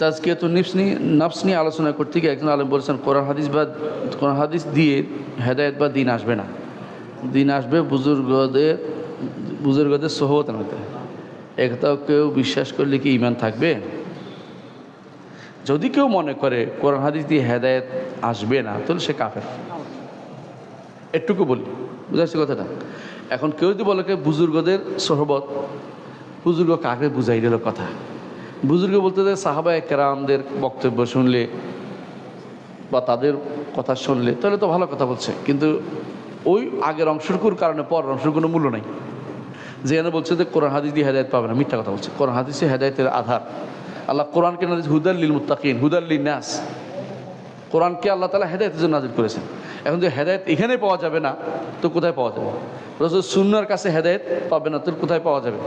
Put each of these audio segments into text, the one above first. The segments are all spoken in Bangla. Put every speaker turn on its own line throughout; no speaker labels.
তাজকিয়াতুন নফস নিয়ে আলোচনা করতে গিয়ে একজন আলেম বলেছেন কোরআন হাদিস দিয়ে হেদায়েত বা দিন আসবে না, দিন আসবে বুজুর্গদের সোহবত আনতে। একটাও কেউ বিশ্বাস করলে কি ঈমান থাকবে? যদি কেউ মনে করে কোরআন হাদিস দিয়ে হেদায়েত আসবে না তাহলে সে কাফের। একটুকু বলি, বুঝাচ্ছি কথাটা। এখন কেউ যদি বলে বুজুর্গদের সোহবত, বুজুর্গ কাকে বুঝাই দিল কথা? বুজুর্গ বলতে সাহাবায়ে কেরামদের বক্তব্য শুনলে বা তাদের কথা শুনলে তাহলে তো ভালো কথা বলছে, কিন্তু ওই আগের অংশটুকুর কারণে পরের অংশের কোনো মূল্য নাই। যেখানে বলছে যে কোরআন হাদিস দিয়ে হেদায়েত পাবে না, মিথ্যা কথা বলছে। কোরআন হাদিসে হেদায়েতের আধার। আল্লাহ কোরআনকে নাজিল হুদাল লিল মুত্তাকিন, হুদাল লিন নাস। কোরআনকে আল্লাহ তাআলা হেদায়েতের জন্য নাজিল করেছেন। এখন যে হেদায়েত এখানে পাওয়া যাবে না তো কোথায় পাওয়া যাবে? রাসূল সুন্নাহর কাছে হেদায়েত পাবে না তো কোথায় পাওয়া যাবে?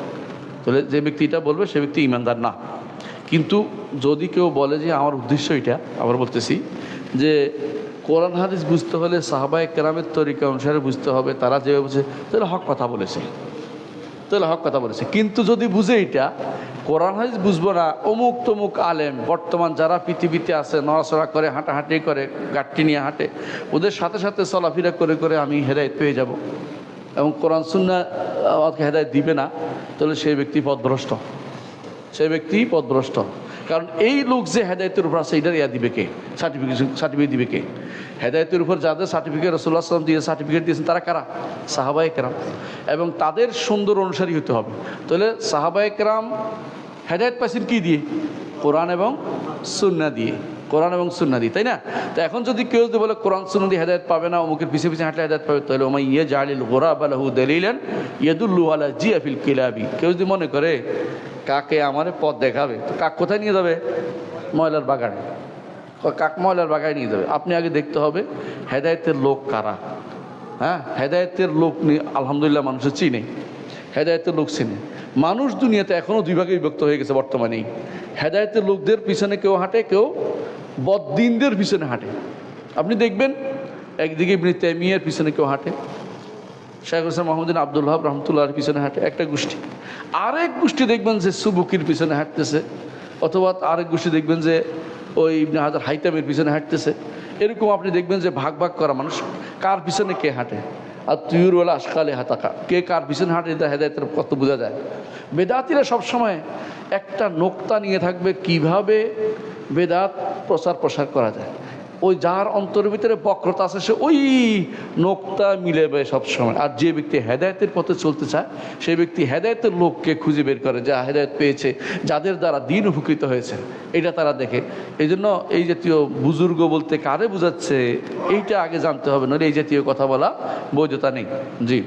তাহলে যে ব্যক্তি এটা বলবে সে ব্যক্তি ঈমানদার না। কিন্তু যদি কেউ বলে যে আমার উদ্দেশ্য এটা, আবার বলতেছি যে কোরআন হাদিস বুঝতে হলে সাহাবায়ে কেরামের তরিকা অনুসারে বুঝতে হবে, তারা যেভাবে বুঝে, তাহলে হক কথা বলেছে, তাহলে হক কথা বলেছে। কিন্তু যদি বুঝে এটা কোরআন হাদিস বুঝবো না, অমুক তমুক আলেম বর্তমান যারা পৃথিবীতে আছে, নড়াচড়া করে, হাঁটাহাঁটি করে, গাঁটটি নিয়ে হাঁটে, ওদের সাথে সাথে চলাফেরা করে করে আমি হেদায়েত পেয়ে যাব এবং কোরআন সুন্নাহ আমাকে হেদায়েত দিবে না, তাহলে সেই ব্যক্তি পথভ্রষ্ট, সেই ব্যক্তি পথভ্রষ্ট। কারণ এই লোক যে হেদায়েতের উপর আছে এটার দিবে কে? সার্টিফিকেট দিবে কে? হেদায়েতের উপর যাদের সার্টিফিকেট রাসূলুল্লাহ সাল্লাল্লাহু আলাইহি ওয়াসাল্লাম দিয়ে সার্টিফিকেট দিয়েছেন তারা কারা? সাহাবায়ে কেরাম। এবং তাদের সুন্দর অনুসারী হতে হবে। তাহলে সাহাবায়ে কেরাম হেদায়েত পাইছেন কি দিয়ে? কোরআন এবং সুন্নাহ দিয়ে, কোরআন এবং সুন্নাহ দিয়ে, তাই না? তো এখন যদি কেউ যদি বলে কোরআন সুন্নাহ দিয়ে হেদায়েত পাবে না, অমুকের পিছিয়ে পিছিয়ে হাঁটলে হেদায়েত পাবে, তাহলে ওমাই ইয়াজআলিল গুরাবা লাহু দালিলান ইয়াদুল্লু আলা জিয়াফিল কিলাবি। কেউ যদি মনে করে কাকে আমারে পথ দেখাবে, তো কাক কোথায় নিয়ে যাবে? ময়লার বাগানে। কাক ময়লার বাগানে নিয়ে যাবে। আপনি আগে দেখতে হবে হেদায়েতের লোক কারা। হ্যাঁ, হেদায়েতের লোক আলহামদুলিল্লাহ মানুষের চিনে, হেদায়েতের লোক চিনে। মানুষ দুনিয়াতে এখনও দুই ভাগে বিভক্ত হয়ে গেছে বর্তমানেই। হেদায়েতের লোকদের পিছনে কেউ হাঁটে, কেউ বদ্দিনদের পিছনে হাঁটে। আপনি দেখবেন একদিকে ইবনে তাইমিয়ার পিছনে কেউ হাঁটে, শাইখুল ইসলাম মুহাম্মদ বিন আব্দুল ওয়াহাব রাহমাতুল্লাহর পিছনে হাঁটে একটা গোষ্ঠী। আরেক গোষ্ঠী দেখবেন যে সুবুকির পিছনে হাঁটতেছে, অথবা আরেক গোষ্ঠী দেখবেন যে ওই ইবনে হাজার হাইতামের পিছনে হাঁটতেছে। এরকম আপনি দেখবেন যে ভাগ ভাগ করা মানুষ কার পিছনে কে হাঁটে। আর তুয়ুরওয়ালা আশকালে হাতাকা, কে কার পিছনে হাঁটে এটা হেদায়েতের কত বোঝা যায়। বেদাতিরা সবসময় একটা নোক্তা নিয়ে থাকবে কিভাবে বেদাত প্রসার করা যায়। ওই যার অন্তরের ভিতরে বক্রতা আছে সে ওই নোক্তা মিলেবে সবসময়। আর যে ব্যক্তি হেদায়েতের পথে চলতে চায় সেই ব্যক্তি হেদায়েতের লোককে খুঁজে বের করে, যা হেদায়েত পেয়েছে, যাদের দ্বারা দিন উপকৃত হয়েছে, এটা তারা দেখে। এই জন্য এই জাতীয় বুজুর্গ বলতে কারে বোঝাচ্ছে এইটা আগে জানতে হবে, নইলে এই জাতীয় কথা বলা বৈধতা নেই। জি।